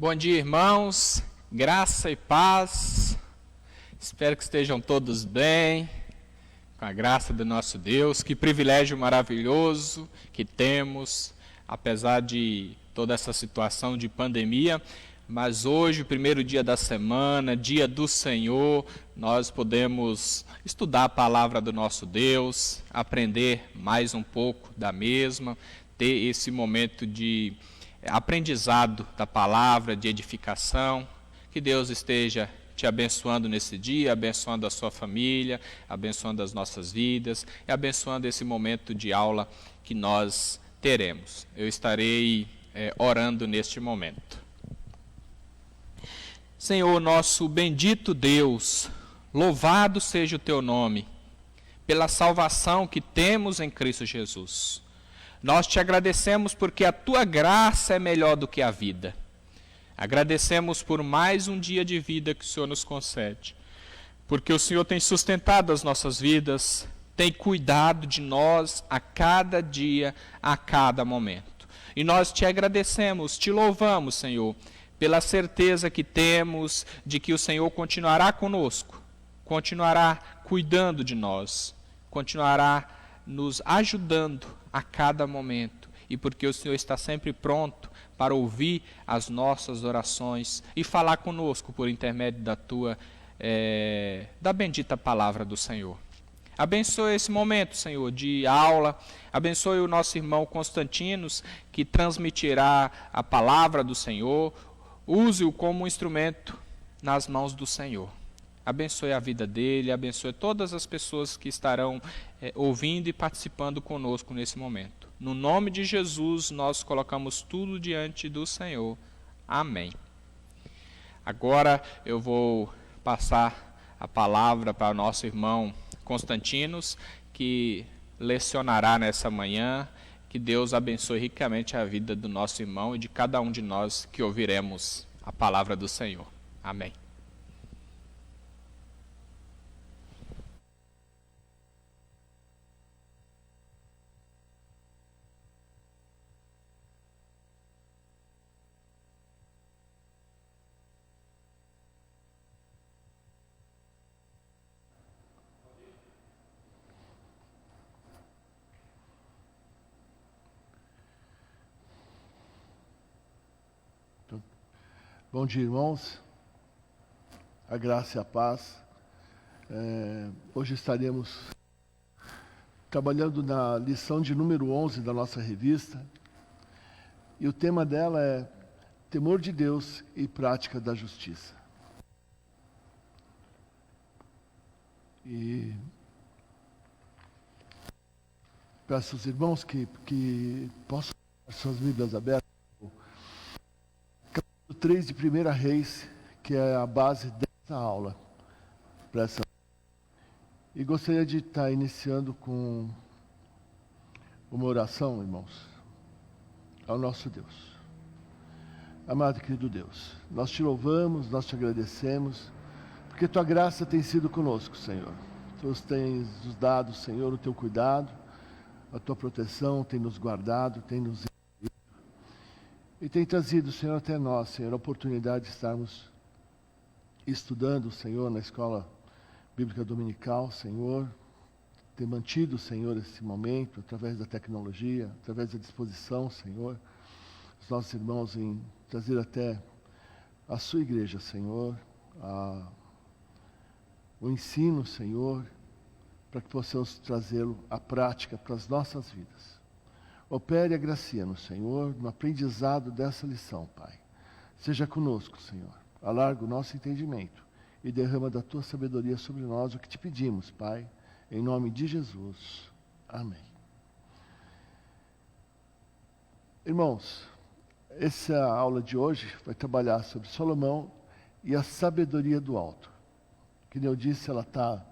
Bom dia, irmãos, graça e paz, espero que estejam todos bem, com a graça do nosso Deus. Que privilégio maravilhoso que temos, apesar de toda essa situação de pandemia, mas hoje, o primeiro dia da semana, dia do Senhor, nós podemos estudar a palavra do nosso Deus, aprender mais um pouco da mesma, ter esse momento de aprendizado da palavra, de edificação. Que Deus esteja te abençoando nesse dia, abençoando a sua família, abençoando as nossas vidas e abençoando esse momento de aula que nós teremos. Eu estarei orando neste momento. Senhor, nosso bendito Deus, louvado seja o teu nome, pela salvação que temos em Cristo Jesus. Nós te agradecemos porque a tua graça é melhor do que a vida. Agradecemos por mais um dia de vida que o Senhor nos concede, porque o Senhor tem sustentado as nossas vidas, tem cuidado de nós a cada dia, a cada momento. E nós te agradecemos, te louvamos, Senhor, pela certeza que temos de que o Senhor continuará conosco, continuará cuidando de nós, continuará nos ajudando a cada momento, e porque o Senhor está sempre pronto para ouvir as nossas orações e falar conosco por intermédio da bendita palavra do Senhor. Abençoe esse momento, Senhor, de aula. Abençoe o nosso irmão Constantinos, que transmitirá a palavra do Senhor. Use-o como um instrumento nas mãos do Senhor. Abençoe a vida dele, abençoe todas as pessoas que estarão ouvindo e participando conosco nesse momento. No nome de Jesus, nós colocamos tudo diante do Senhor. Amém. Agora eu vou passar a palavra para o nosso irmão Constantinos, que lecionará nessa manhã. Que Deus abençoe ricamente a vida do nosso irmão e de cada um de nós que ouviremos a palavra do Senhor. Amém. Bom dia, irmãos, a graça e a paz. Hoje estaremos trabalhando na lição de número 11 da nossa revista, e o tema dela é temor de Deus e prática da justiça. E peço aos irmãos que possam ter suas Bíblias abertas. 3 de 1 Reis, que é a base dessa aula. E gostaria de estar iniciando com uma oração, irmãos, ao nosso Deus. Amado e querido Deus, nós te louvamos, nós te agradecemos, porque tua graça tem sido conosco, Senhor. Tu tens nos dado, Senhor, o teu cuidado, a tua proteção, tem nos guardado, tem nos e tem trazido, Senhor, até nós, Senhor, a oportunidade de estarmos estudando, Senhor, na escola bíblica dominical, Senhor. Ter mantido, Senhor, esse momento, através da tecnologia, através da disposição, Senhor, os nossos irmãos em trazer até a sua igreja, Senhor, o ensino, Senhor, para que possamos trazê-lo à prática para as nossas vidas. Opere a gracia no Senhor, no aprendizado dessa lição, Pai. Seja conosco, Senhor. Alarga o nosso entendimento e derrama da tua sabedoria sobre nós o que te pedimos, Pai, em nome de Jesus. Amém. Irmãos, essa aula de hoje vai trabalhar sobre Salomão e a sabedoria do alto. Como eu disse, ela está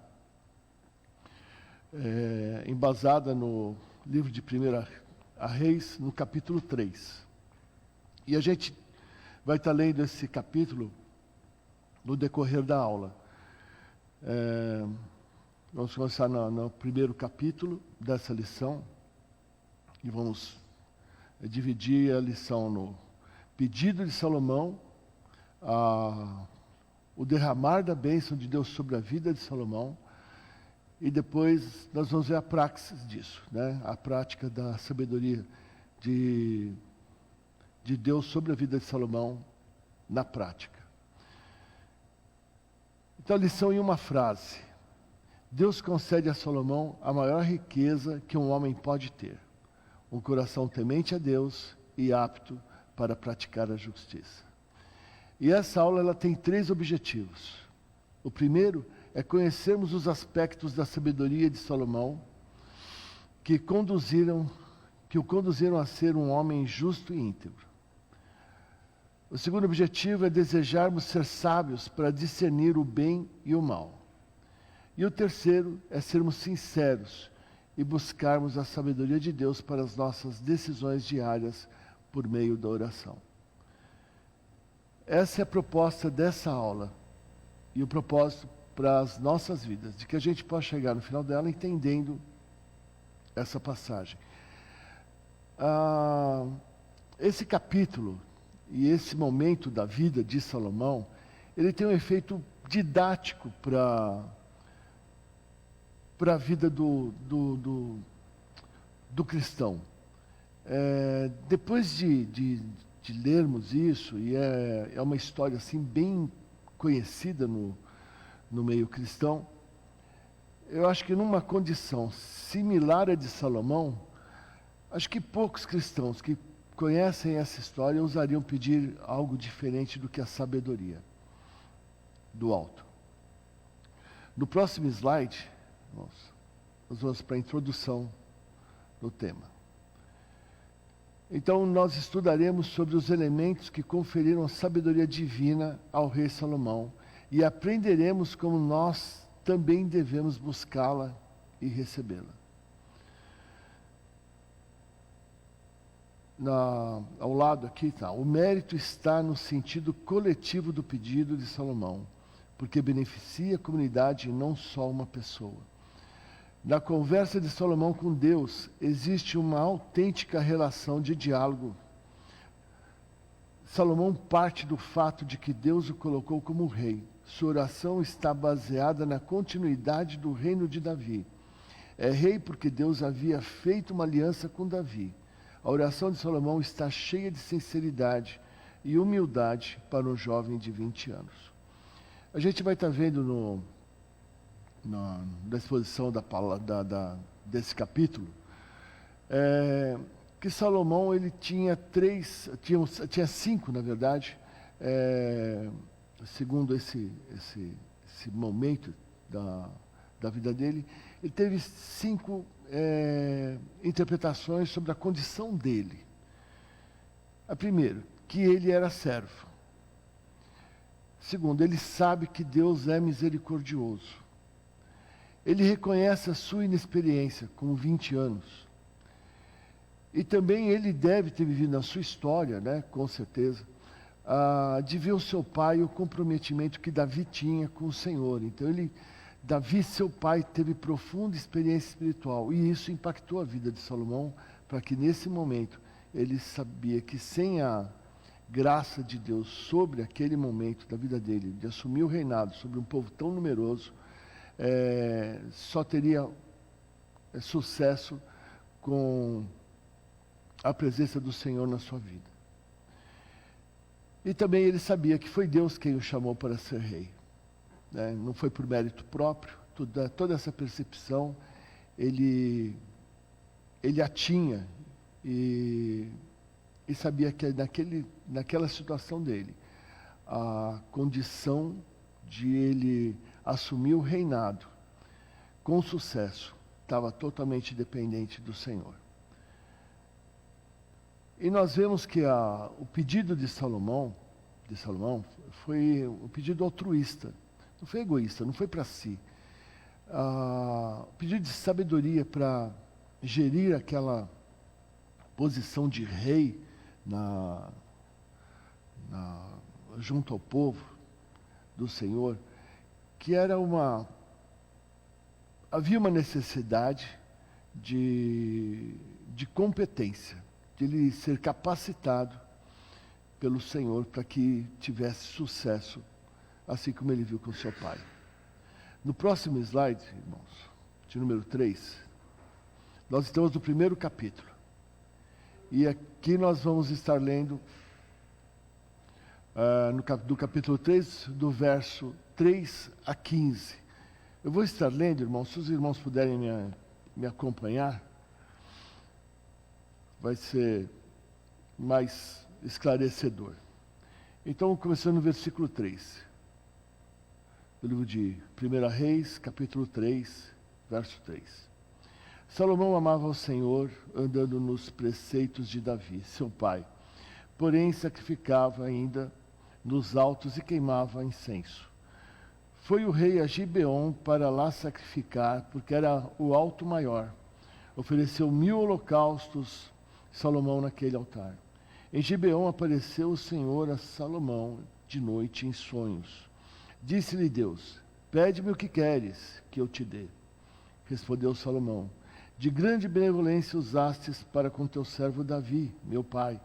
embasada no livro de 1 Reis, no capítulo 3. E a gente vai estar lendo esse capítulo no decorrer da aula. Vamos começar no primeiro capítulo dessa lição e vamos dividir a lição no pedido de Salomão o derramar da bênção de Deus sobre a vida de Salomão, e depois nós vamos ver a praxis disso, né? A prática da sabedoria de Deus sobre a vida de Salomão na prática. Então a lição em uma frase: Deus concede a Salomão a maior riqueza que um homem pode ter, um coração temente a Deus e apto para praticar a justiça. E essa aula ela tem 3 objetivos. O primeiro é conhecermos os aspectos da sabedoria de Salomão que o conduziram a ser um homem justo e íntegro. O segundo objetivo é desejarmos ser sábios para discernir o bem e o mal. E o terceiro é sermos sinceros e buscarmos a sabedoria de Deus para as nossas decisões diárias por meio da oração. Essa é a proposta dessa aula e o propósito para as nossas vidas, de que a gente possa chegar no final dela entendendo essa passagem. Esse capítulo e esse momento da vida de Salomão, ele tem um efeito didático para a vida do cristão. Depois de lermos isso, e é uma história assim bem conhecida no meio cristão, eu acho que numa condição similar à de Salomão, acho que poucos cristãos que conhecem essa história ousariam pedir algo diferente do que a sabedoria do alto. No próximo slide, nós vamos para a introdução do tema. Então, nós estudaremos sobre os elementos que conferiram sabedoria divina ao rei Salomão e aprenderemos como nós também devemos buscá-la e recebê-la. Ao lado aqui está: o mérito está no sentido coletivo do pedido de Salomão, porque beneficia a comunidade e não só uma pessoa. Na conversa de Salomão com Deus, existe uma autêntica relação de diálogo. Salomão parte do fato de que Deus o colocou como rei. Sua oração está baseada na continuidade do reino de Davi. É rei porque Deus havia feito uma aliança com Davi. A oração de Salomão está cheia de sinceridade e humildade para um jovem de 20 anos. A gente vai estar vendo na exposição desse capítulo, que Salomão ele tinha cinco, na verdade, segundo esse momento da vida dele, ele teve 5 interpretações sobre a condição dele. A primeira, que ele era servo. Segundo, ele sabe que Deus é misericordioso. Ele reconhece a sua inexperiência, com 20 anos. E também ele deve ter vivido na sua história, né, com certeza, de ver o seu pai e o comprometimento que Davi tinha com o Senhor. Então, Davi, seu pai, teve profunda experiência espiritual. E isso impactou a vida de Salomão, para que nesse momento ele sabia que sem a graça de Deus sobre aquele momento da vida dele, de assumir o reinado sobre um povo tão numeroso, só teria sucesso com a presença do Senhor na sua vida. E também ele sabia que foi Deus quem o chamou para ser rei, né? Não foi por mérito próprio. Toda essa percepção ele a tinha, e sabia que naquela situação dele, a condição de ele assumir o reinado com sucesso estava totalmente dependente do Senhor. E nós vemos que o pedido de Salomão foi um pedido altruísta, não foi egoísta, não foi para si. O pedido de sabedoria para gerir aquela posição de rei junto ao povo do Senhor, que havia uma necessidade de competência, de ele ser capacitado pelo Senhor para que tivesse sucesso, assim como ele viu com seu pai. No próximo slide, irmãos, de número 3, nós estamos no primeiro capítulo. E aqui nós vamos estar lendo do capítulo 3, do verso 3 a 15. Eu vou estar lendo, irmãos, se os irmãos puderem me acompanhar, vai ser mais esclarecedor. Então, começando no versículo 3, do livro de 1 Reis, capítulo 3, verso 3. Salomão amava o Senhor, andando nos preceitos de Davi, seu pai. Porém, sacrificava ainda nos altos e queimava incenso. Foi o rei a Gibeon para lá sacrificar, porque era o alto maior. Ofereceu 1000 holocaustos Salomão naquele altar. Em Gibeon apareceu o Senhor a Salomão de noite em sonhos. Disse-lhe Deus: pede-me o que queres que eu te dê. Respondeu Salomão: de grande benevolência usastes para com teu servo Davi, meu pai,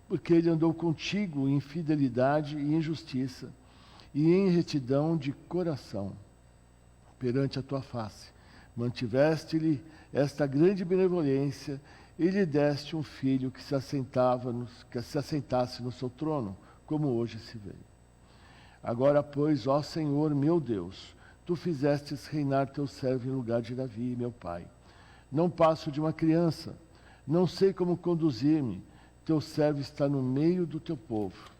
porque ele andou contigo em fidelidade e em justiça, e em retidão de coração, perante a tua face. Mantiveste-lhe esta grande benevolência, e lhe deste um filho que se assentasse no seu trono, como hoje se vê. Agora, pois, ó Senhor meu Deus, tu fizestes reinar teu servo em lugar de Davi, meu pai. Não passo de uma criança, não sei como conduzir-me, teu servo está no meio do teu povo.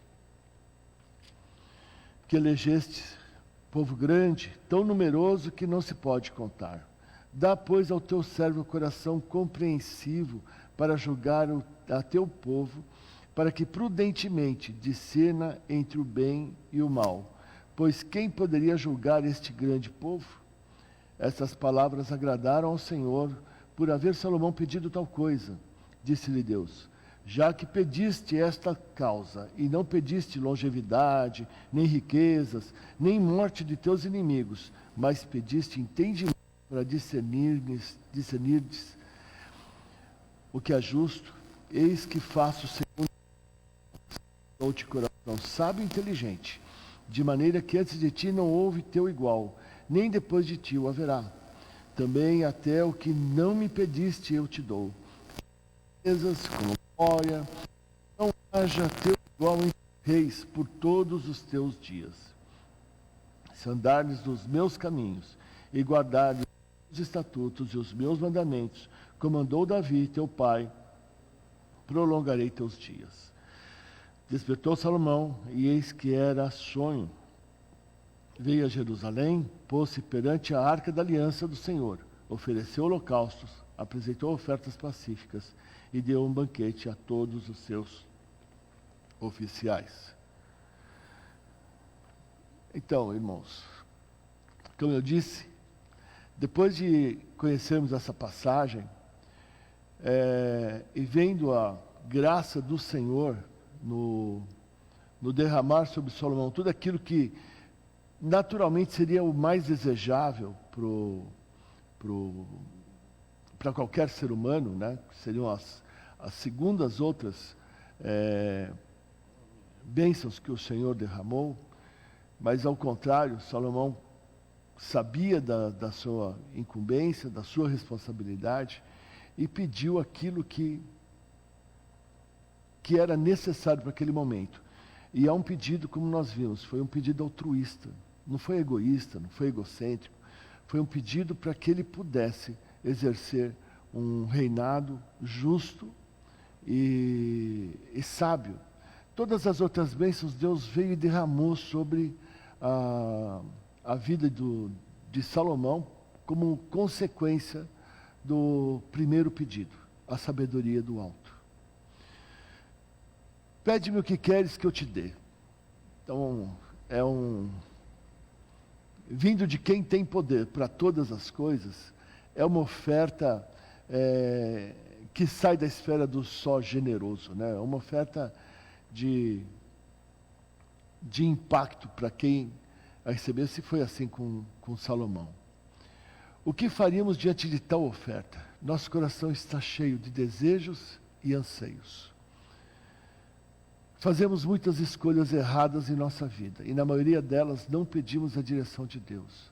Que elegeste povo grande, tão numeroso que não se pode contar. Dá, pois, ao teu servo o coração compreensivo para julgar a teu povo, para que prudentemente discerna entre o bem e o mal. Pois quem poderia julgar este grande povo? Estas palavras agradaram ao Senhor, por haver Salomão pedido tal coisa. Disse-lhe Deus: já que pediste esta causa, e não pediste longevidade, nem riquezas, nem morte de teus inimigos, mas pediste entendimento para discernirdes o que é justo, eis que faço segundo dou-te coração sábio e inteligente, de maneira que antes de ti não houve teu igual, nem depois de ti o haverá. Também até o que não me pediste eu te dou. Riquezas, como glória, não haja teu igual entre reis por todos os teus dias. Se andares nos meus caminhos e guardares os estatutos e os meus mandamentos, como mandou Davi, teu pai, prolongarei teus dias. Despertou Salomão, e eis que era sonho. Veio a Jerusalém, pôs-se perante a arca da aliança do Senhor, ofereceu holocaustos, apresentou ofertas pacíficas e deu um banquete a todos os seus oficiais. Então, irmãos, como eu disse, depois de conhecermos essa passagem, e vendo a graça do Senhor no derramar sobre Salomão tudo aquilo que naturalmente seria o mais desejável para qualquer ser humano, né? Seriam as segundas outras bênçãos que o Senhor derramou, mas ao contrário, Salomão sabia da sua incumbência, da sua responsabilidade, e pediu aquilo que era necessário para aquele momento. E é um pedido, como nós vimos, foi um pedido altruísta, não foi egoísta, não foi egocêntrico, foi um pedido para que ele pudesse exercer um reinado justo e sábio. Todas as outras bênçãos Deus veio e derramou sobre a vida de Salomão como consequência do primeiro pedido, a sabedoria do alto. Pede-me o que queres que eu te dê. Então, vindo de quem tem poder para todas as coisas, é uma oferta que sai da esfera do só generoso, né? É uma oferta de impacto para quem a receber, se foi assim com Salomão. O que faríamos diante de tal oferta? Nosso coração está cheio de desejos e anseios. Fazemos muitas escolhas erradas em nossa vida e na maioria delas não pedimos a direção de Deus.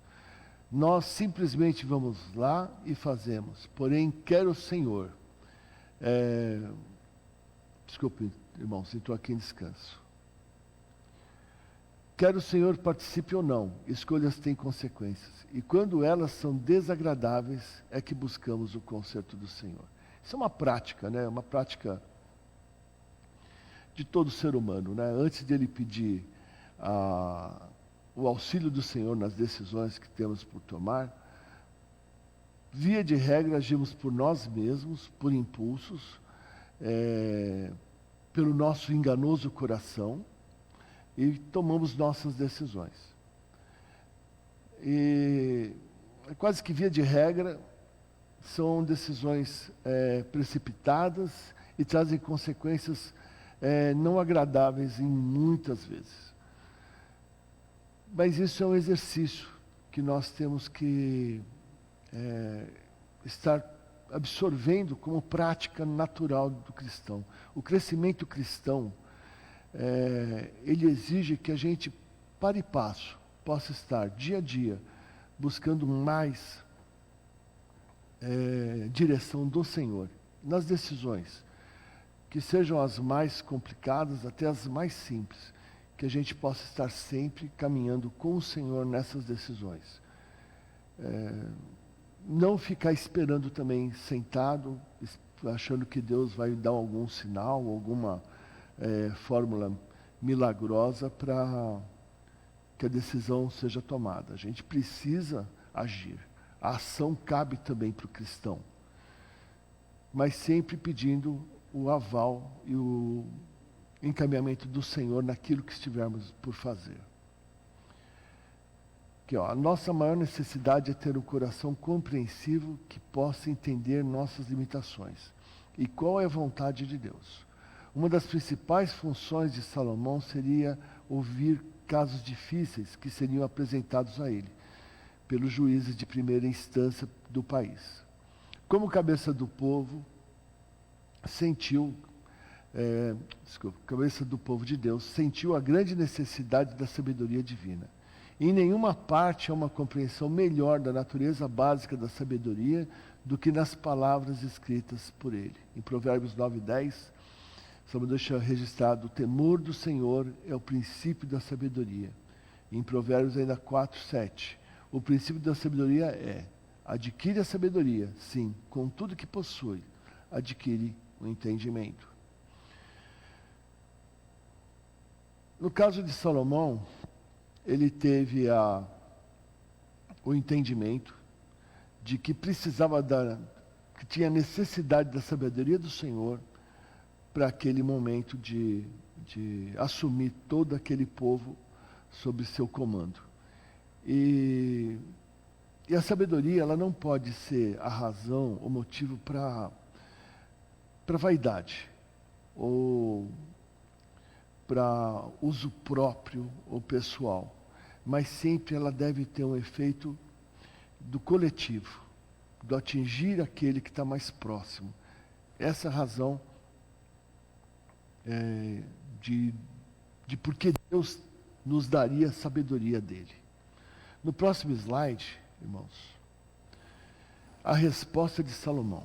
Nós simplesmente vamos lá e fazemos. Porém, quer o Senhor. Desculpe, irmãos, estou aqui em descanso. Quer o Senhor participe ou não, escolhas têm consequências. E quando elas são desagradáveis, é que buscamos o conserto do Senhor. Isso é uma prática, né? Uma prática de todo ser humano, né? Antes de ele pedir o auxílio do Senhor nas decisões que temos por tomar, via de regra agimos por nós mesmos, por impulsos, pelo nosso enganoso coração, e tomamos nossas decisões. E quase que via de regra, são decisões precipitadas e trazem consequências não agradáveis em muitas vezes. Mas isso é um exercício que nós temos que estar absorvendo como prática natural do cristão. O crescimento cristão, ele exige que a gente, para e passo, possa estar dia a dia buscando mais direção do Senhor nas decisões, que sejam as mais complicadas até as mais simples, que a gente possa estar sempre caminhando com o Senhor nessas decisões. Não ficar esperando também sentado, achando que Deus vai dar algum sinal, alguma fórmula milagrosa para que a decisão seja tomada. A gente precisa agir. A ação cabe também para o cristão, mas sempre pedindo o aval e o encaminhamento do Senhor naquilo que estivermos por fazer. Aqui, a nossa maior necessidade é ter um coração compreensivo que possa entender nossas limitações e qual é a vontade de Deus. Uma das principais funções de Salomão seria ouvir casos difíceis que seriam apresentados a ele, pelos juízes de primeira instância do país. Como cabeça do povo, cabeça do povo de Deus, sentiu a grande necessidade da sabedoria divina. Em nenhuma parte há uma compreensão melhor da natureza básica da sabedoria do que nas palavras escritas por ele. Em Provérbios 9:10, Salomão deixa registrado: o temor do Senhor é o princípio da sabedoria. Em Provérbios ainda 4:7, o princípio da sabedoria é: adquire a sabedoria, sim, com tudo que possui, adquire o entendimento. No caso de Salomão, ele teve o entendimento de que precisava que tinha necessidade da sabedoria do Senhor para aquele momento de assumir todo aquele povo sob seu comando. E a sabedoria, ela não pode ser a razão, o motivo para vaidade, ou para uso próprio ou pessoal, mas sempre ela deve ter um efeito do coletivo, do atingir aquele que está mais próximo. Essa é a razão de porque Deus nos daria a sabedoria dele. No próximo slide, irmãos, a resposta de Salomão,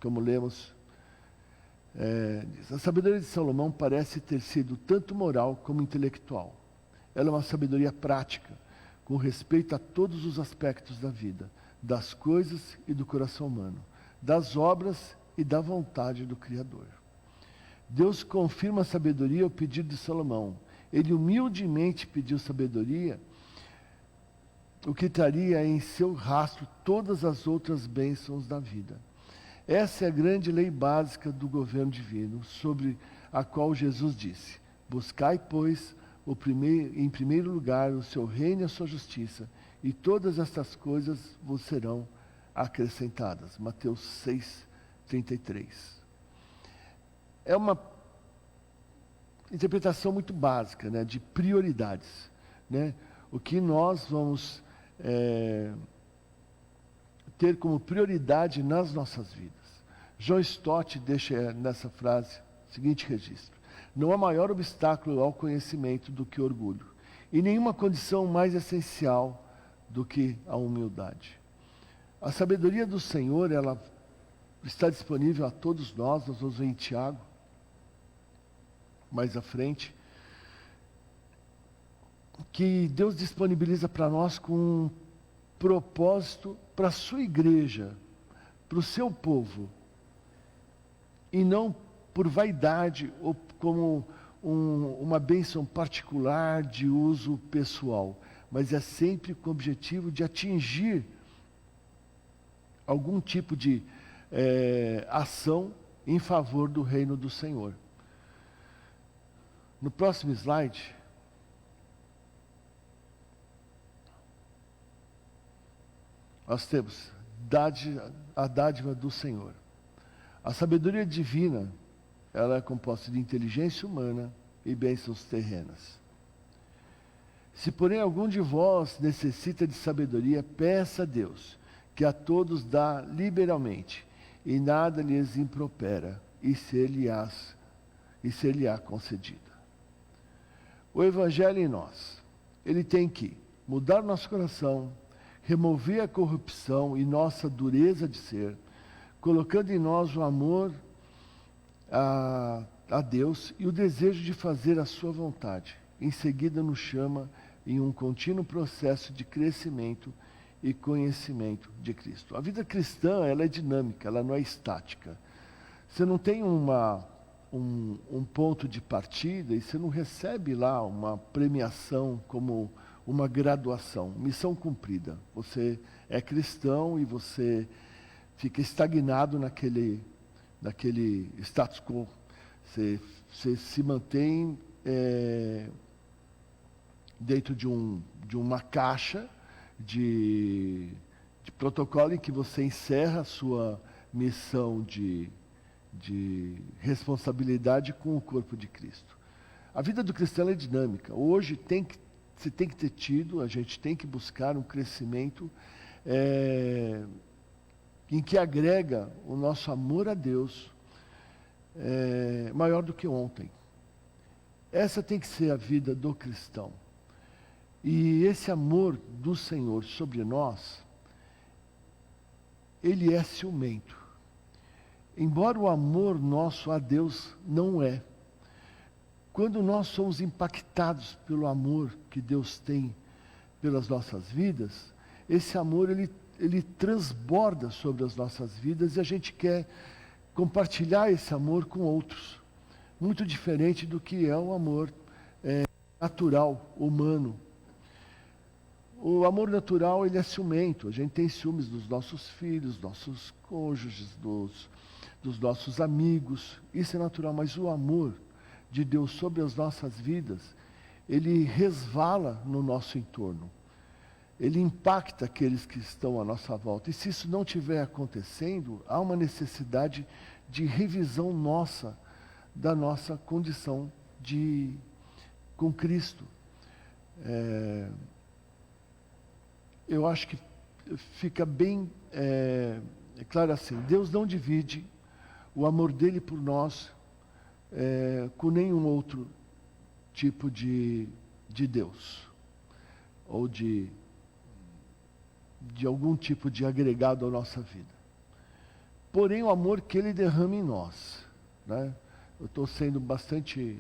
como lemos, a sabedoria de Salomão parece ter sido tanto moral como intelectual. Ela é uma sabedoria prática, com respeito a todos os aspectos da vida, das coisas e do coração humano, das obras e da vontade do Criador. Deus confirma a sabedoria ao pedido de Salomão. Ele humildemente pediu sabedoria, o que traria em seu rastro todas as outras bênçãos da vida. Essa é a grande lei básica do governo divino, sobre a qual Jesus disse: buscai, pois, em primeiro lugar o seu reino e a sua justiça, e todas estas coisas vos serão acrescentadas. Mateus 6:33. É uma interpretação muito básica, né, de prioridades, né? O que nós vamos ter como prioridade nas nossas vidas. John Stott deixa nessa frase o seguinte registro: Não há maior obstáculo ao conhecimento do que o orgulho, e nenhuma condição mais essencial do que a humildade. A sabedoria do Senhor, ela está disponível a todos nós vamos ver em Tiago, mais à frente, que Deus disponibiliza para nós com um propósito para a sua igreja, para o seu povo, e não por vaidade ou como uma bênção particular de uso pessoal, mas é sempre com o objetivo de atingir algum tipo de ação em favor do reino do Senhor. No próximo slide, nós temos a dádiva do Senhor. A sabedoria divina, ela é composta de inteligência humana e bênçãos terrenas. Se, porém, algum de vós necessita de sabedoria, peça a Deus, que a todos dá liberalmente, e nada lhes impropera, e ser-lhe-á concedida. O Evangelho em nós, ele tem que mudar nosso coração, remover a corrupção e nossa dureza de ser, colocando em nós o amor a Deus e o desejo de fazer a sua vontade. Em seguida nos chama em um contínuo processo de crescimento e conhecimento de Cristo. A vida cristã, ela é dinâmica, ela não é estática. Você não tem um ponto de partida e você não recebe lá uma premiação como uma graduação, missão cumprida. Você é cristão e você fica estagnado naquele status quo. Você se mantém dentro de uma caixa de protocolo em que você encerra a sua missão de responsabilidade com o corpo de Cristo. A vida do cristão é dinâmica. Hoje você tem que ter tido, a gente tem que buscar um crescimento em que agrega o nosso amor a Deus maior do que ontem. Essa tem que ser a vida do cristão. E esse amor do Senhor sobre nós, ele é ciumento. Embora o amor nosso a Deus não é. Quando nós somos impactados pelo amor que Deus tem pelas nossas vidas, esse amor ele transborda sobre as nossas vidas e a gente quer compartilhar esse amor com outros. Muito diferente do que é o amor natural, humano. O amor natural, ele é ciumento. A gente tem ciúmes dos nossos filhos, nossos cônjuges, dos nossos amigos. Isso é natural, mas o amor de Deus sobre as nossas vidas, ele resvala no nosso entorno. Ele impacta aqueles que estão à nossa volta. E se isso não estiver acontecendo, há uma necessidade de revisão nossa, da nossa condição com Cristo. Eu acho que fica bem claro assim, Deus não divide o amor dele por nós com nenhum outro tipo de Deus, ou de algum tipo de agregado à nossa vida. Porém, o amor que ele derrama em nós, né? Eu estou sendo bastante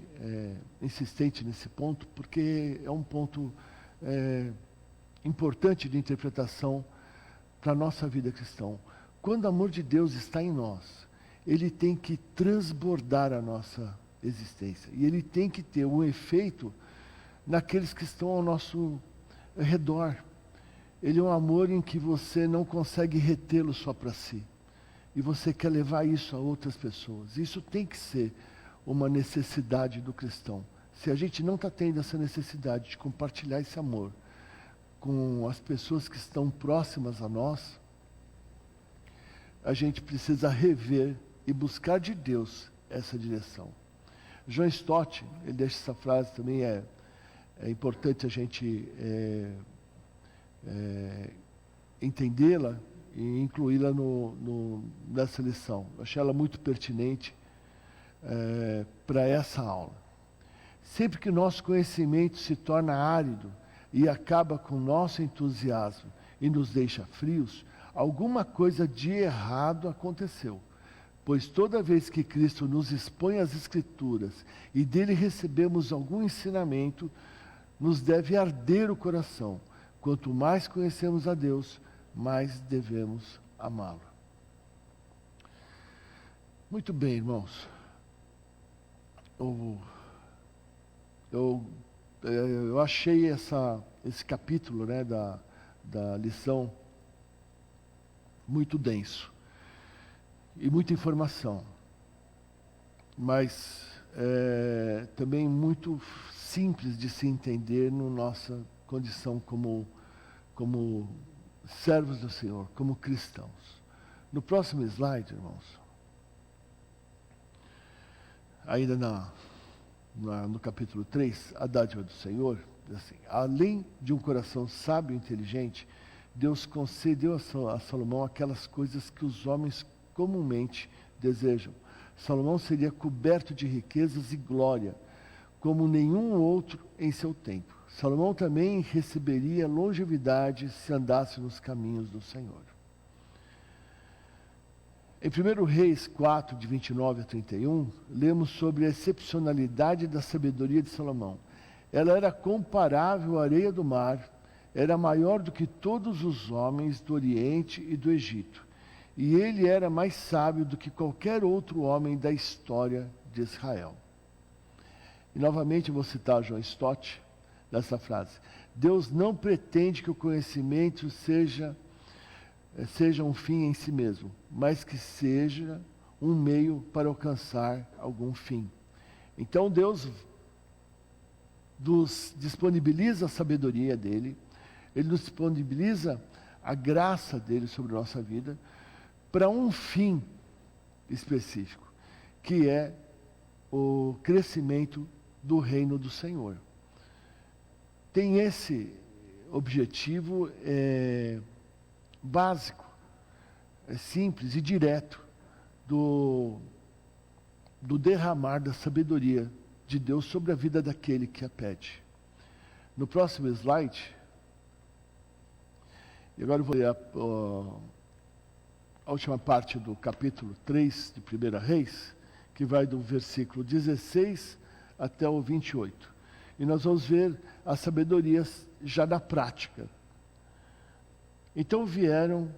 insistente nesse ponto, porque é um ponto importante de interpretação para a nossa vida cristã. Quando o amor de Deus está em nós, ele tem que transbordar a nossa existência. E ele tem que ter um efeito naqueles que estão ao nosso redor. Ele é um amor em que você não consegue retê-lo só para si. E você quer levar isso a outras pessoas. Isso tem que ser uma necessidade do cristão. Se a gente não está tendo essa necessidade de compartilhar esse amor com as pessoas que estão próximas a nós, a gente precisa rever e buscar de Deus essa direção. John Stott, ele deixa essa frase também, é importante a gente entendê-la e incluí-la nessa lição. Eu achei ela muito pertinente para essa aula. Sempre que nosso conhecimento se torna árido e acaba com nosso entusiasmo e nos deixa frios, alguma coisa de errado aconteceu. Pois toda vez que Cristo nos expõe as Escrituras e dele recebemos algum ensinamento, nos deve arder o coração. Quanto mais conhecemos a Deus, mais devemos amá-lo. Muito bem, irmãos. Eu achei esse capítulo, né, da lição muito denso e muita informação, mas também muito simples de se entender na nossa condição como servos do Senhor, como cristãos. No próximo slide, irmãos, ainda no capítulo 3, a dádiva do Senhor, diz assim: além de um coração sábio e inteligente, Deus concedeu a Salomão aquelas coisas que os homens comumente desejam. Salomão seria coberto de riquezas e glória, como nenhum outro em seu tempo. Salomão também receberia longevidade se andasse nos caminhos do Senhor. Em 1 Reis 4, de 29 a 31, lemos sobre a excepcionalidade da sabedoria de Salomão. Ela era comparável à areia do mar, era maior do que todos os homens do Oriente e do Egito. E ele era mais sábio do que qualquer outro homem da história de Israel. E novamente vou citar John Stott nessa frase: Deus não pretende que o conhecimento seja um fim em si mesmo, mas que seja um meio para alcançar algum fim. Então Deus nos disponibiliza a sabedoria dele, ele nos disponibiliza a graça dele sobre a nossa vida para um fim específico, que é o crescimento do reino do Senhor. Tem esse objetivo básico, simples e direto do derramar da sabedoria de Deus sobre a vida daquele que a pede. No próximo slide, e agora eu vou ler a última parte do capítulo 3 de 1 Reis, que vai do versículo 16 até o 28. E nós vamos ver a sabedoria já na prática. Então vieram,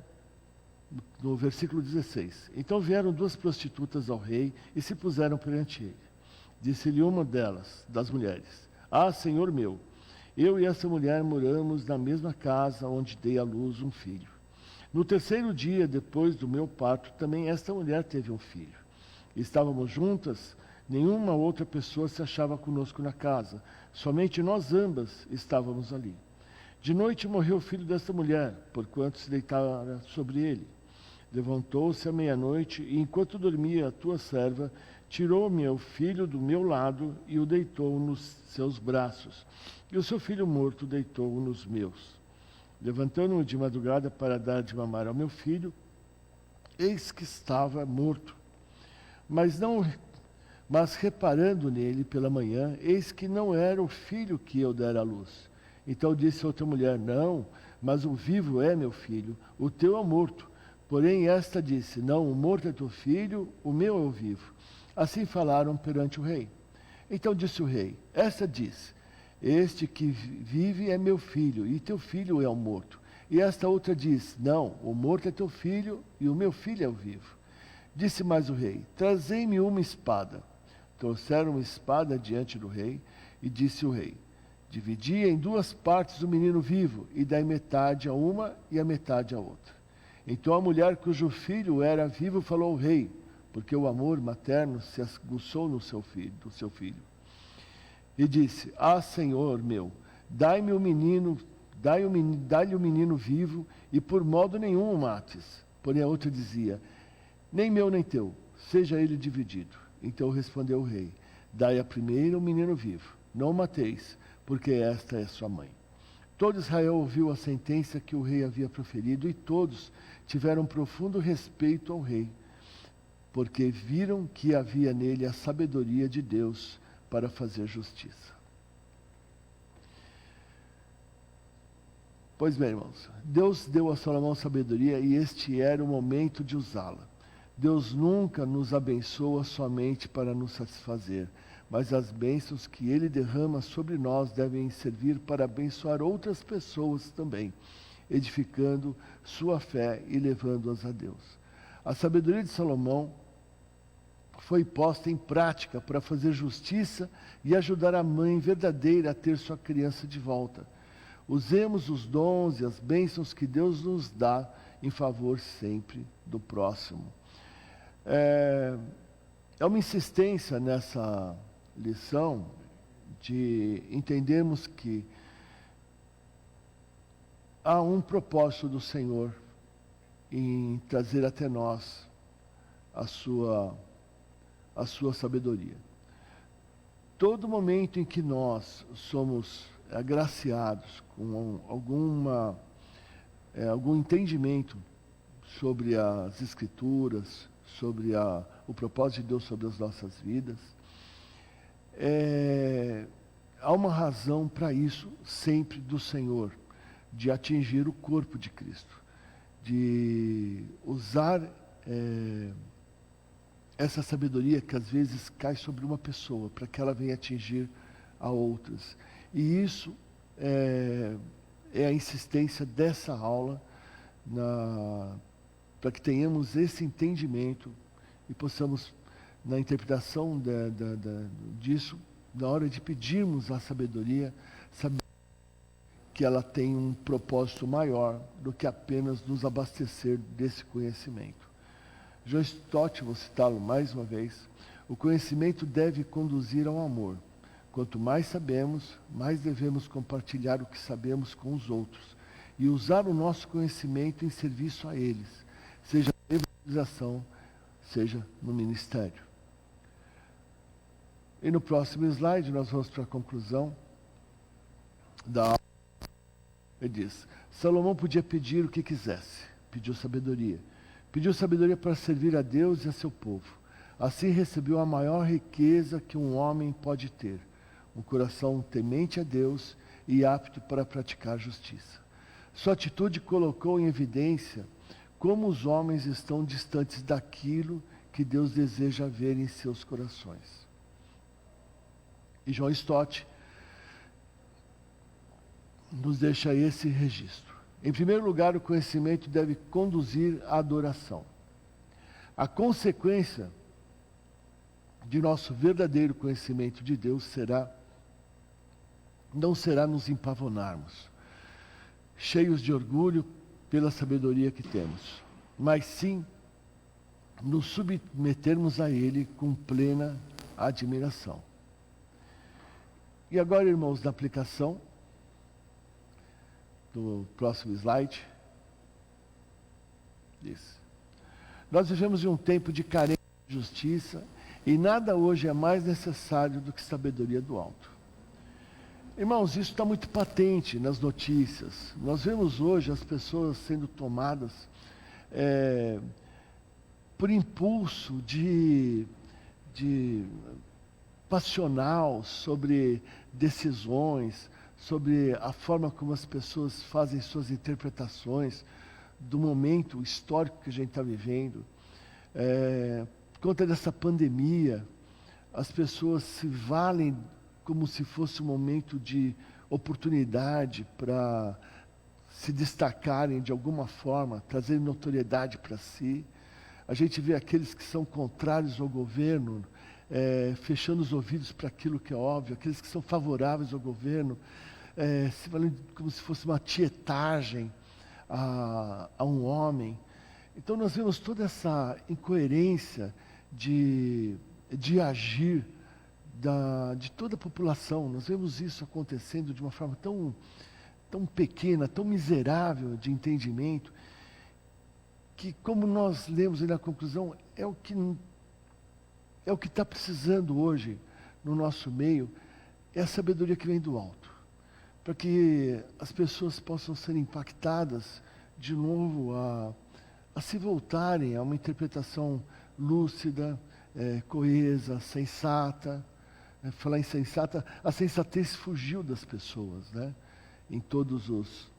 no versículo 16, então vieram duas prostitutas ao rei e se puseram perante ele. Disse-lhe uma das mulheres: Ah, Senhor meu, eu e essa mulher moramos na mesma casa onde dei à luz um filho. No terceiro dia, depois do meu parto, também esta mulher teve um filho. Estávamos juntas, nenhuma outra pessoa se achava conosco na casa, somente nós ambas estávamos ali. De noite morreu o filho desta mulher, porquanto se deitara sobre ele. Levantou-se à meia-noite, e enquanto dormia a tua serva, tirou-me o filho do meu lado e o deitou nos seus braços. E o seu filho morto deitou-o nos meus. Levantando-me de madrugada para dar de mamar ao meu filho, eis que estava morto. Mas reparando nele pela manhã, eis que não era o filho que eu dera à luz. Então disse outra mulher: Não, mas o vivo é meu filho, o teu é morto. Porém esta disse: Não, o morto é teu filho, o meu é o vivo. Assim falaram perante o rei. Então disse o rei: Esta disse: Este que vive é meu filho, e teu filho é o morto. E esta outra diz: Não, o morto é teu filho, e o meu filho é o vivo. Disse mais o rei: Trazei-me uma espada. Trouxeram uma espada diante do rei, e disse o rei: Dividi em duas partes o menino vivo, e dai metade a uma e a metade a outra. Então a mulher cujo filho era vivo falou ao rei, porque o amor materno se aguçou no seu filho. E disse: Ah, Senhor meu, dai-lhe o menino vivo, e por modo nenhum o mates. Porém a outra dizia: Nem meu nem teu, seja ele dividido. Então respondeu o rei: Dai a primeira o menino vivo, não o mateis, porque esta é sua mãe. Todo Israel ouviu a sentença que o rei havia proferido, e todos tiveram profundo respeito ao rei. porque viram que havia nele a sabedoria de Deus para fazer justiça. Pois bem, irmãos, Deus deu a Salomão sabedoria e este era o momento de usá-la. Deus nunca nos abençoa somente para nos satisfazer, mas as bênçãos que Ele derrama sobre nós devem servir para abençoar outras pessoas também, edificando sua fé e levando-as a Deus. A sabedoria de Salomão foi posta em prática para fazer justiça e ajudar a mãe verdadeira a ter sua criança de volta. Usemos os dons e as bênçãos que Deus nos dá em favor sempre do próximo. É uma insistência nessa lição de entendermos que há um propósito do Senhor em trazer até nós a sua sabedoria. Todo momento em que nós somos agraciados com algum entendimento sobre as Escrituras, sobre o propósito de Deus sobre as nossas vidas, há uma razão para isso sempre do Senhor, de atingir o corpo de Cristo, de usar essa sabedoria que às vezes cai sobre uma pessoa, para que ela venha atingir a outras. E isso é a insistência dessa aula, para que tenhamos esse entendimento e possamos, na interpretação disso, na hora de pedirmos a sabedoria, saber que ela tem um propósito maior do que apenas nos abastecer desse conhecimento. John Stott, vou citá-lo mais uma vez, o conhecimento deve conduzir ao amor. Quanto mais sabemos, mais devemos compartilhar o que sabemos com os outros e usar o nosso conhecimento em serviço a eles, seja na evangelização, seja no ministério. E no próximo slide nós vamos para a conclusão da aula. Ele diz: Salomão podia pedir o que quisesse, pediu sabedoria. Pediu sabedoria para servir a Deus e a seu povo. Assim recebeu a maior riqueza que um homem pode ter, um coração temente a Deus e apto para praticar justiça. Sua atitude colocou em evidência como os homens estão distantes daquilo que Deus deseja ver em seus corações. E John Stott nos deixa esse registro. Em primeiro lugar, o conhecimento deve conduzir à adoração. A consequência de nosso verdadeiro conhecimento de Deus não será nos empavonarmos, cheios de orgulho pela sabedoria que temos, mas sim nos submetermos a Ele com plena admiração. E agora, irmãos, na aplicação do próximo slide, nós vivemos em um tempo de carência de justiça e nada hoje é mais necessário do que sabedoria do alto. Irmãos, isso está muito patente nas notícias. Nós vemos hoje as pessoas sendo tomadas por impulso de passional sobre decisões, sobre a forma como as pessoas fazem suas interpretações do momento histórico que a gente está vivendo. Por conta dessa pandemia, as pessoas se valem como se fosse um momento de oportunidade para se destacarem de alguma forma, trazerem notoriedade para si. A gente vê aqueles que são contrários ao governo, fechando os ouvidos para aquilo que é óbvio, aqueles que são favoráveis ao governo, se valendo como se fosse uma tietagem a um homem. Então nós vemos toda essa incoerência de agir de toda a população. Nós vemos isso acontecendo de uma forma tão pequena, tão miserável de entendimento, que, como nós lemos aí na conclusão, é o que está precisando hoje no nosso meio, é a sabedoria que vem do alto, para que as pessoas possam ser impactadas de novo a se voltarem a uma interpretação lúcida, coesa, sensata. Falar em sensata, a sensatez fugiu das pessoas, né? Em todos os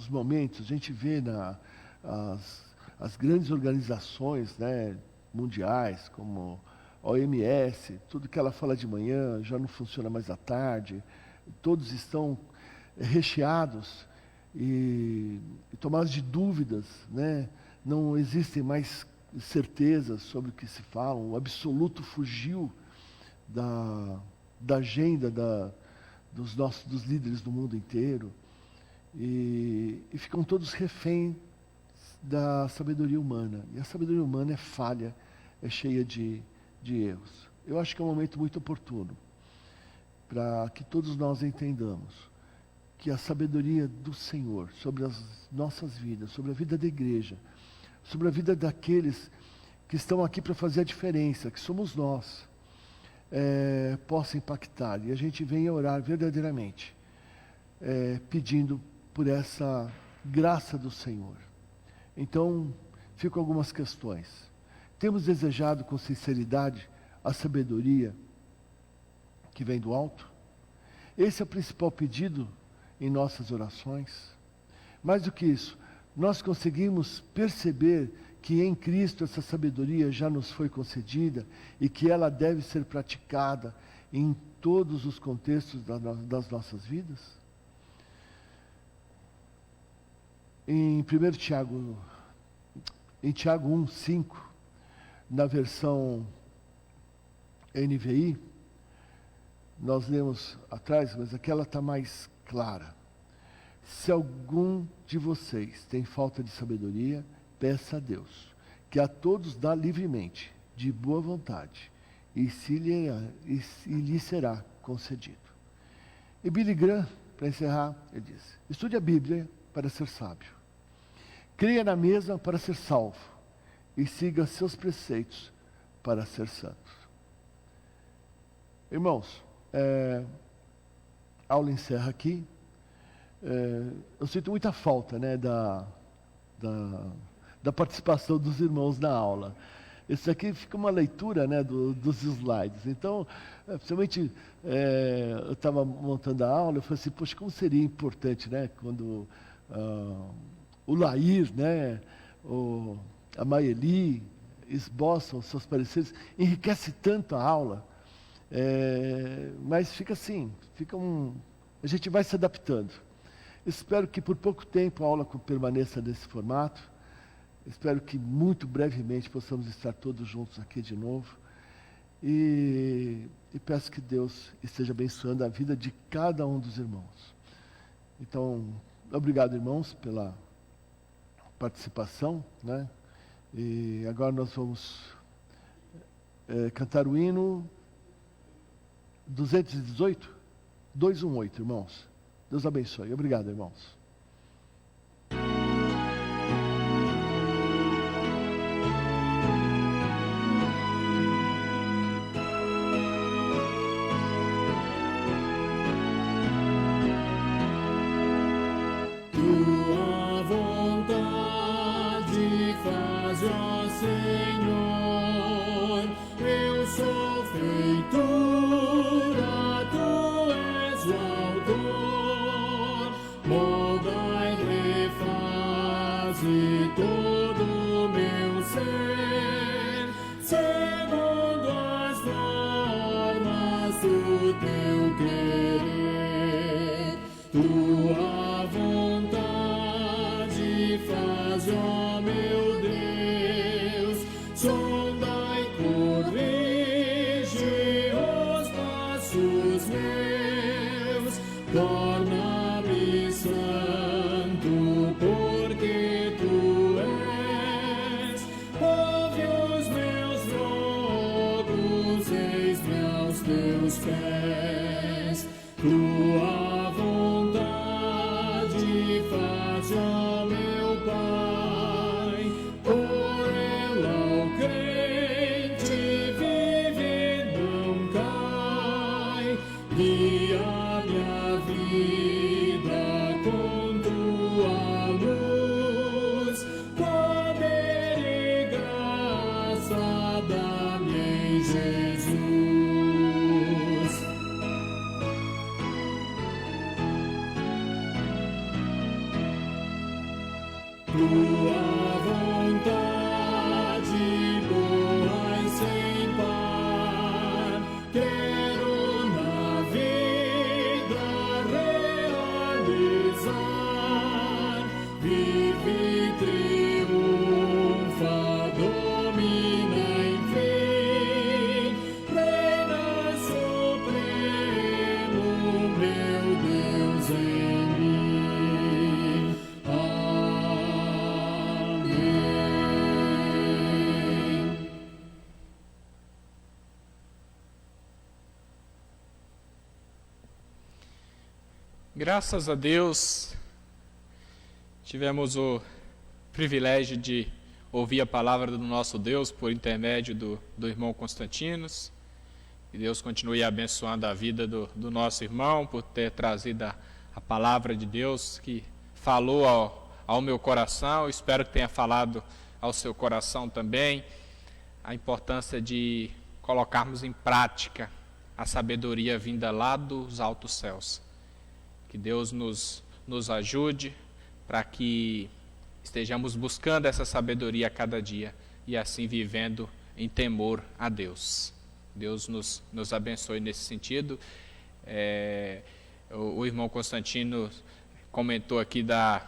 momentos. A gente vê as grandes organizações, né, mundiais, como a OMS, tudo que ela fala de manhã já não funciona mais à tarde. Todos estão recheados e tomados de dúvidas, né? Não existem mais certezas sobre o que se fala. O absoluto fugiu da agenda dos líderes do mundo inteiro e ficam todos reféns da sabedoria humana. E a sabedoria humana é falha, é cheia de erros. Eu acho que é um momento muito oportuno para que todos nós entendamos que a sabedoria do Senhor sobre as nossas vidas, sobre a vida da igreja, sobre a vida daqueles que estão aqui para fazer a diferença, que somos nós, possa impactar. E a gente vem orar verdadeiramente, pedindo por essa graça do Senhor. Então, ficam algumas questões. Temos desejado com sinceridade a sabedoria que vem do alto? Esse é o principal pedido em nossas orações. Mais do que isso, nós conseguimos perceber que em Cristo essa sabedoria já nos foi concedida e que ela deve ser praticada em todos os contextos das nossas vidas? Em Tiago 1:5, na versão NVI, nós lemos atrás, mas aqui ela está mais clara. Se algum de vocês tem falta de sabedoria, peça a Deus, que a todos dá livremente, de boa vontade, e lhe será concedido. E Billy Graham, para encerrar, ele diz: estude a Bíblia para ser sábio, creia na mesma para ser salvo, e siga seus preceitos para ser santo. Irmãos, a aula encerra aqui. Eu sinto muita falta, né, da participação dos irmãos na aula. Isso aqui fica uma leitura, né, dos slides. Então, principalmente, eu estava montando a aula, eu falei assim, poxa, como seria importante, né, quando o Lair, né, a Maeli esboçam seus pareceres, enriquece tanto a aula, mas fica assim, a gente vai se adaptando. Espero que por pouco tempo a aula permaneça nesse formato. Espero que muito brevemente possamos estar todos juntos aqui de novo. E peço que Deus esteja abençoando a vida de cada um dos irmãos. Então, obrigado, irmãos, pela participação, né? E agora nós vamos cantar o hino 218, 218, irmãos. Deus abençoe. Obrigado, irmãos. Tua vontade faz, ó Senhor, eu sou feitura, tu és o autor, molda e refaze todo o meu ser, segundo as normas do teu querer. Tua vontade faz, ó meu Deus, sonda e corrige os passos meus, torna-me santo, porque tu és. Ouve os meus rogos, eis-me aos teus pés. Tua vontade faz, ó meu Pai, por ela o crente vive e não cai. Guia minha vida com tua luz, poder quero na vida realizar, vive triunfa, domina enfim, reina supremo, meu Deus em mim. Amém. Graças a Deus, tivemos o privilégio de ouvir a palavra do nosso Deus por intermédio do irmão Constantinos. Que Deus continue abençoando a vida do nosso irmão por ter trazido a palavra de Deus que falou ao meu coração. Espero que tenha falado ao seu coração também. A importância de colocarmos em prática a sabedoria vinda lá dos altos céus. Que Deus nos ajude para que estejamos buscando essa sabedoria a cada dia e assim vivendo em temor a Deus. Deus nos abençoe nesse sentido. O irmão Constantino comentou aqui da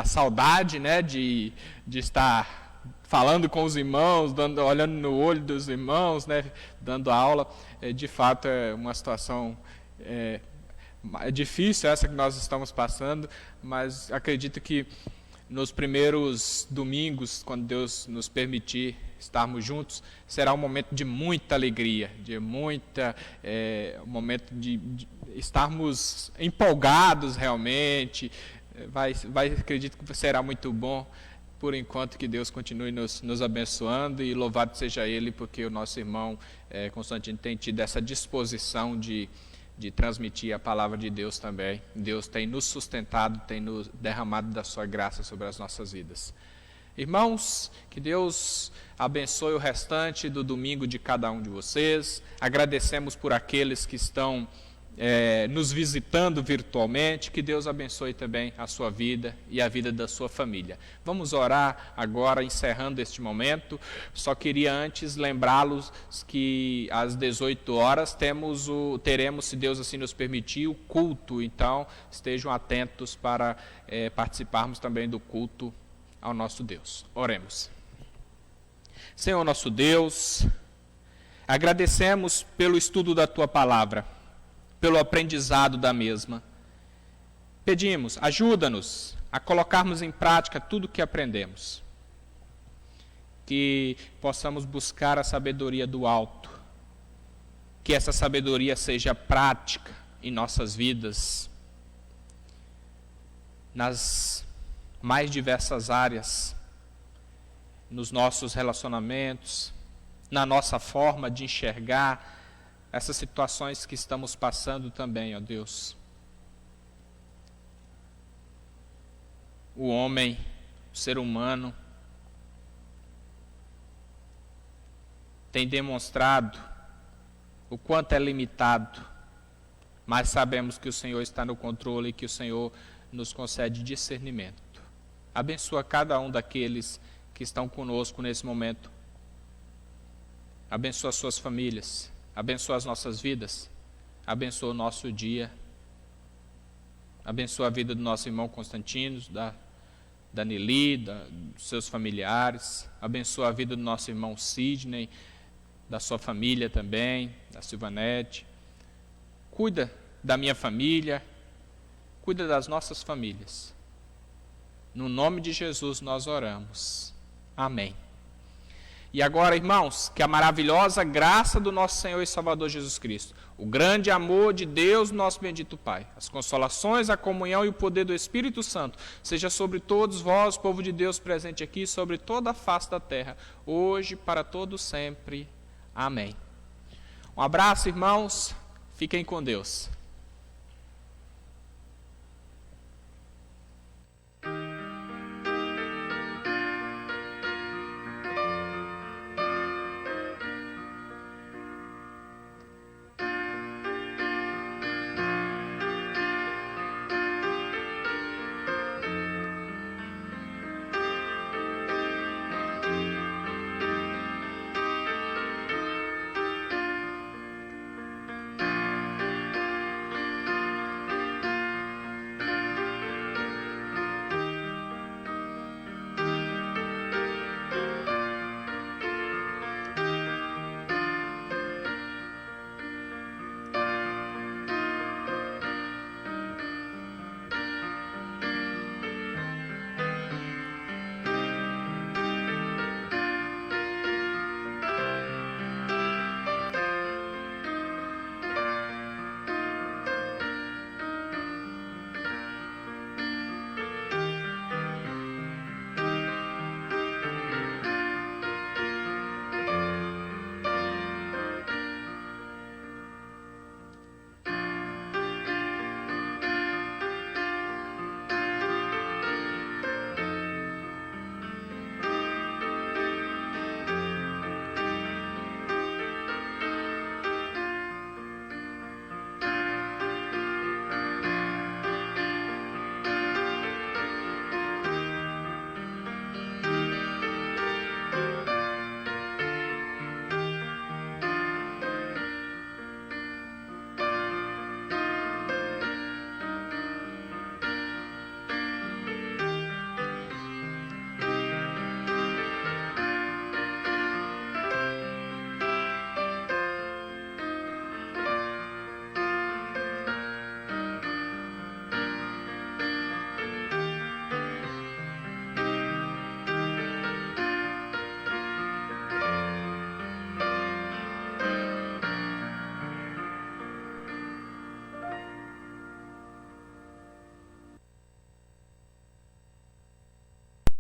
saudade, né, de estar falando com os irmãos, olhando no olho dos irmãos, né, dando aula. De fato, é uma situação difícil essa que nós estamos passando, mas acredito que nos primeiros domingos, quando Deus nos permitir estarmos juntos, será um momento de muita alegria, um momento de estarmos empolgados realmente. Acredito que será muito bom. Por enquanto, que Deus continue nos abençoando e louvado seja Ele, porque o nosso irmão Constantino tem tido essa disposição de transmitir a palavra de Deus também. Deus tem nos sustentado, tem nos derramado da sua graça sobre as nossas vidas. Irmãos, que Deus abençoe o restante do domingo de cada um de vocês. Agradecemos por aqueles que estão nos visitando virtualmente. Que Deus abençoe também a sua vida e a vida da sua família. Vamos orar agora, encerrando este momento. Só queria antes lembrá-los que às 18 horas teremos, se Deus assim nos permitir, o culto. Então, estejam atentos para participarmos também do culto ao nosso Deus. Oremos. Senhor nosso Deus, agradecemos pelo estudo da Tua palavra, pelo aprendizado da mesma. Pedimos, ajuda-nos a colocarmos em prática tudo o que aprendemos. Que possamos buscar a sabedoria do alto. Que essa sabedoria seja prática em nossas vidas, nas mais diversas áreas, nos nossos relacionamentos, na nossa forma de enxergar essas situações que estamos passando também, ó Deus. O homem, o ser humano, tem demonstrado o quanto é limitado, mas sabemos que o Senhor está no controle e que o Senhor nos concede discernimento. Abençoa cada um daqueles que estão conosco nesse momento. Abençoa suas famílias. Abençoa as nossas vidas, abençoa o nosso dia, abençoa a vida do nosso irmão Constantino, da Nelly, dos seus familiares, abençoa a vida do nosso irmão Sidney, da sua família também, da Silvanete. Cuida da minha família, cuida das nossas famílias. No nome de Jesus nós oramos. Amém. E agora, irmãos, que a maravilhosa graça do nosso Senhor e Salvador Jesus Cristo, o grande amor de Deus, nosso bendito Pai, as consolações, a comunhão e o poder do Espírito Santo, seja sobre todos vós, povo de Deus presente aqui, sobre toda a face da terra, hoje, para todo sempre. Amém. Um abraço, irmãos. Fiquem com Deus.